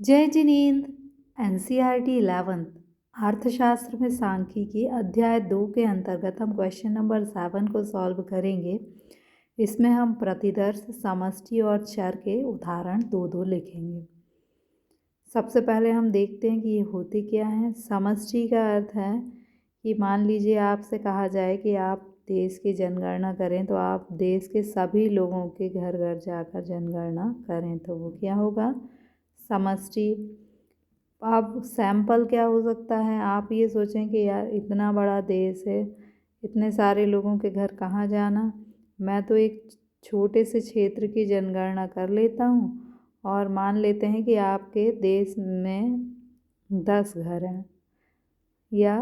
जय Jinendra. NCERT 11th अर्थशास्त्र में सांख्यिकी अध्याय 2 के अंतर्गत हम क्वेश्चन नंबर 7 को सॉल्व करेंगे। इसमें हम प्रतिदर्श, समष्टि और चर के उदाहरण दो लिखेंगे। सबसे पहले हम देखते हैं कि ये होते क्या हैं। समष्टि का अर्थ है कि मान लीजिए आपसे कहा जाए कि आप देश की जनगणना करें, तो आप देश के सभी लोगों के घर घर जाकर जनगणना करें, तो वो क्या होगा, समष्टि। अब सैंपल क्या हो सकता है, आप ये सोचें कि यार इतना बड़ा देश है, इतने सारे लोगों के घर कहाँ जाना, मैं तो एक छोटे से क्षेत्र की जनगणना कर लेता हूँ। और मान लेते हैं कि आपके देश में 10 घर हैं या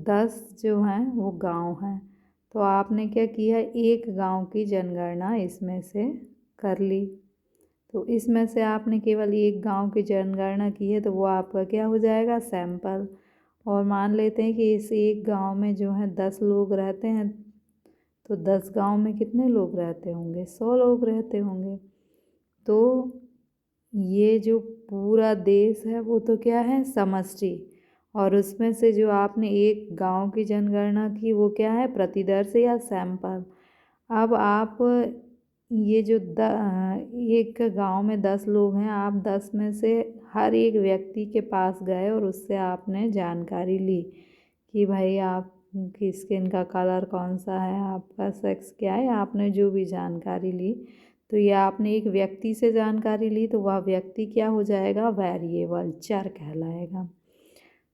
10 जो हैं वो गांव हैं, तो आपने क्या किया, एक गांव की जनगणना इसमें से कर ली। तो इसमें से आपने केवल एक गांव की जनगणना की है, तो वो आपका क्या हो जाएगा, सैंपल। और मान लेते हैं कि इस एक गांव में जो है 10 लोग रहते हैं, तो 10 गांव में कितने लोग रहते होंगे, 100 लोग रहते होंगे। तो ये जो पूरा देश है वो तो क्या है, समष्टि। और उसमें से जो आपने एक गांव की जनगणना की वो क्या है, प्रतिदर्श या सैंपल। अब आप ये जो एक गांव में 10 लोग हैं, आप 10 में से हर एक व्यक्ति के पास गए और उससे आपने जानकारी ली कि भाई आपकी स्किन का कलर कौन सा है, आपका सेक्स क्या है, आपने जो भी जानकारी ली, तो ये आपने एक व्यक्ति से जानकारी ली, तो वह व्यक्ति क्या हो जाएगा, वेरिएबल, चर कहलाएगा।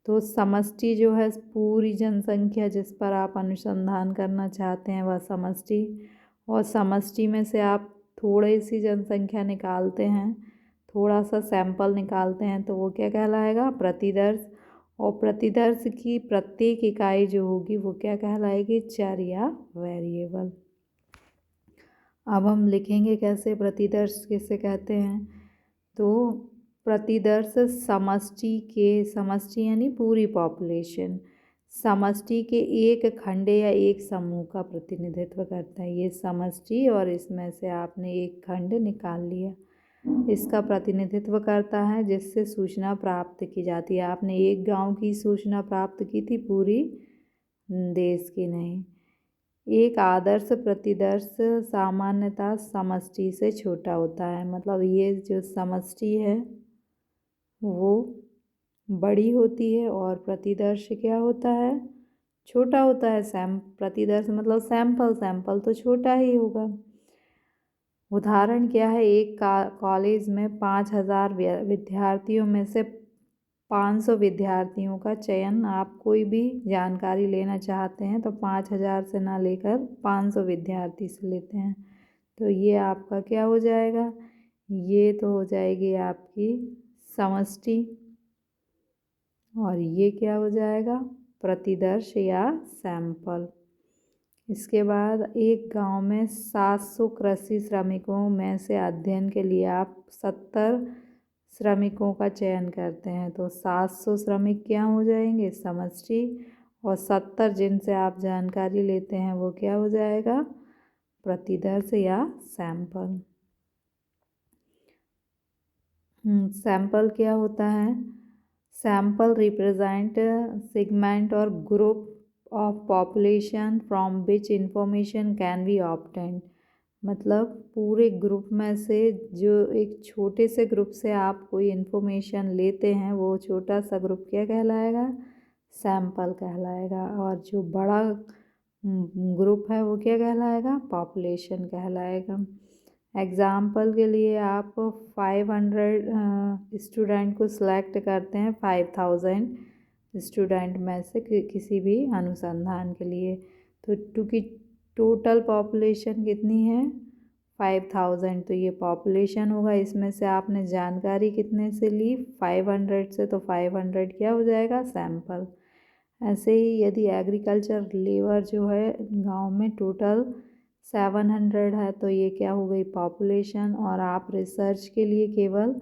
तो समष्टि जो है पूरी जनसंख्या जिस पर आप अनुसंधान करना चाहते हैं वह समष्टि, और समष्टि में से आप थोड़ी सी जनसंख्या निकालते हैं, थोड़ा सा सैंपल निकालते हैं, तो वो क्या कहलाएगा, प्रतिदर्श। और प्रतिदर्श की प्रत्येक इकाई जो होगी वो क्या कहलाएगी, चर या वेरिएबल। अब हम लिखेंगे कैसे, प्रतिदर्श किसे कहते हैं। तो प्रतिदर्श समष्टि यानी पूरी पॉपुलेशन, समष्टि के एक खंड या एक समूह का प्रतिनिधित्व करता है ये समष्टि, और इसमें से आपने एक खंड निकाल लिया, इसका प्रतिनिधित्व करता है जिससे सूचना प्राप्त की जाती है। आपने एक गांव की सूचना प्राप्त की थी, पूरी देश की नहीं। एक आदर्श प्रतिदर्श सामान्यतः समष्टि से छोटा होता है, मतलब ये जो समष्टि है वो बड़ी होती है और प्रतिदर्श क्या होता है, छोटा होता है। प्रतिदर्श मतलब सैंपल तो छोटा ही होगा। उदाहरण क्या है, एक कॉलेज में 5,000 विद्यार्थियों में से 500 विद्यार्थियों का चयन, आप कोई भी जानकारी लेना चाहते हैं तो 5,000 से ना लेकर 500 विद्यार्थी से लेते हैं, तो ये आपका क्या हो जाएगा, ये तो हो जाएगी आपकी समष्टि, और ये क्या हो जाएगा, प्रतिदर्श या सैंपल। इसके बाद एक गांव में 700 कृषि श्रमिकों में से अध्ययन के लिए आप 70 श्रमिकों का चयन करते हैं, तो 700 श्रमिक क्या हो जाएंगे, समष्टि, और 70 जिनसे आप जानकारी लेते हैं वो क्या हो जाएगा, प्रतिदर्श या सैंपल। सैंपल क्या होता है, सैंपल रिप्रेजेंट सेगमेंट और group of population from which information can be obtained, मतलब पूरे ग्रुप में से जो एक छोटे से ग्रुप से आप कोई इन्फॉर्मेशन लेते हैं वो छोटा सा ग्रुप क्या कहलाएगा, सैंपल कहलाएगा, और जो बड़ा ग्रुप है वो क्या कहलाएगा, पॉपुलेशन कहलाएगा। एग्ज़ाम्पल के लिए आप 500 स्टूडेंट को सिलेक्ट करते हैं 5,000 स्टूडेंट में से किसी भी अनुसंधान के लिए, तो क्योंकि टोटल पॉपुलेशन कितनी है 5,000, तो ये पॉपुलेशन होगा, इसमें से आपने जानकारी कितने से ली, 500 से, तो 500 क्या हो जाएगा, सैंपल। ऐसे ही यदि एग्रीकल्चर लेबर जो है गांव में टोटल 700 है, तो ये क्या हो गई, पॉपुलेशन, और आप रिसर्च के लिए केवल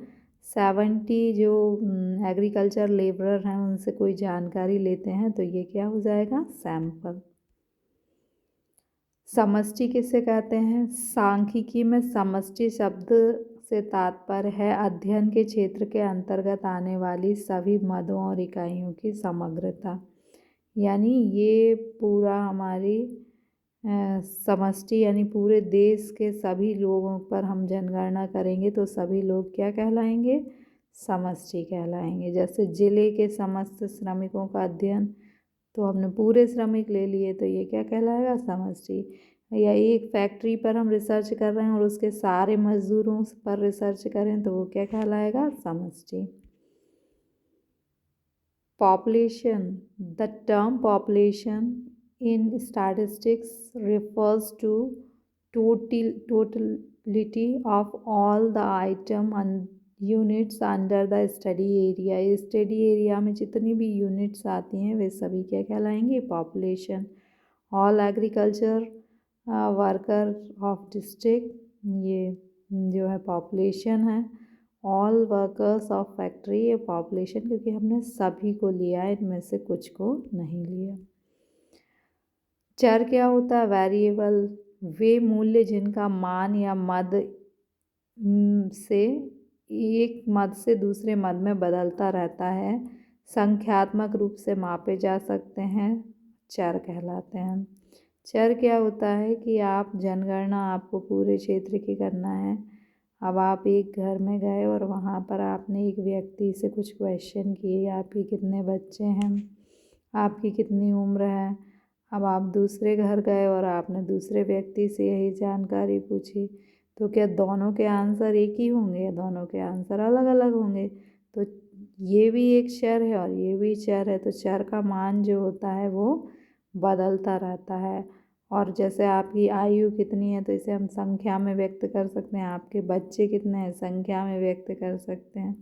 70 जो एग्रीकल्चर लेबरर हैं उनसे कोई जानकारी लेते हैं, तो ये क्या हो जाएगा, सैंपल। समष्टि किसे कहते हैं, सांख्यिकी में समष्टि शब्द से तात्पर्य है अध्ययन के क्षेत्र के अंतर्गत आने वाली सभी मदों और इकाइयों की समग्रता। यानी ये पूरा हमारी समष्टि यानी पूरे देश के सभी लोगों पर हम जनगणना करेंगे तो सभी लोग क्या कहलाएंगे? समष्टि कहलाएंगे। जैसे जिले के समस्त श्रमिकों का अध्ययन, तो हमने पूरे श्रमिक ले लिए तो ये क्या कहलाएगा? समष्टि। या एक फैक्ट्री पर हम रिसर्च कर रहे हैं और उसके सारे मजदूरों पर रिसर्च करें तो वो क्या कहलाएगा? समष्टि। Population. The term population in statistics refers to totality of all the item and units under the study area. Study area में जितनी भी यूनिट्स आती हैं वे सभी क्या कहलाएंगी? Population. All agriculture worker of district, ये जो है पॉपुलेशन है। ऑल वर्कर्स ऑफ फैक्ट्री, ये पॉपुलेशन, क्योंकि हमने सभी को लिया है, इनमें से कुछ को नहीं लिया। चर क्या होता है? वेरिएबल। वे मूल्य जिनका मान या मद से एक मद से दूसरे मद में बदलता रहता है, संख्यात्मक रूप से मापे जा सकते हैं, चर कहलाते हैं। चर क्या होता है कि आप जनगणना आपको पूरे क्षेत्र की करना है। अब आप एक घर में गए और वहाँ पर आपने एक व्यक्ति से कुछ क्वेश्चन किए, आपके कितने बच्चे हैं, आपकी कितनी उम्र है। अब आप दूसरे घर गए और आपने दूसरे व्यक्ति से यही जानकारी पूछी, तो क्या दोनों के आंसर एक ही होंगे या दोनों के आंसर अलग अलग होंगे? तो ये भी एक चर है और ये भी चर है, तो चर का मान जो होता है वो बदलता रहता है। और जैसे आपकी आयु कितनी है तो इसे हम संख्या में व्यक्त कर सकते हैं, आपके बच्चे कितने हैं संख्या में व्यक्त कर सकते हैं।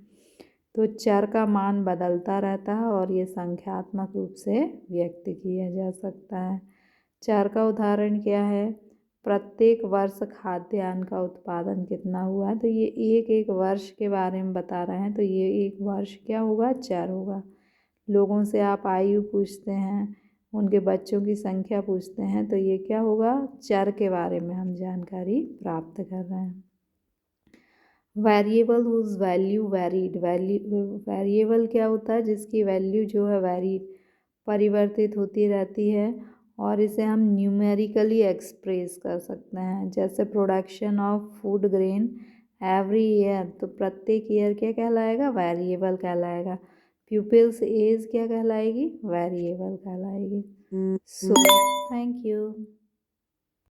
तो चर का मान बदलता रहता है और ये संख्यात्मक रूप से व्यक्त किया जा सकता है। चर का उदाहरण क्या है? प्रत्येक वर्ष खाद्यान्न का उत्पादन कितना हुआ, तो ये एक एक वर्ष के बारे में बता रहे हैं, तो ये एक वर्ष क्या होगा? चर होगा। लोगों से आप आयु पूछते हैं, उनके बच्चों की संख्या पूछते हैं, तो ये क्या होगा? चर के बारे में हम जानकारी प्राप्त कर रहे हैं। Variable whose value varied. Variable क्या होता है? जिसकी वैल्यू जो है वैरीड, परिवर्तित होती रहती है, और इसे हम न्यूमेरिकली एक्सप्रेस कर सकते हैं। जैसे production of food grain every year, तो प्रत्येक ईयर क्या कहलाएगा? वेरिएबल कहलाएगा। प्यूपिल्स एज क्या कहलाएगी? वेरिएबल कहलाएगी। So thank you.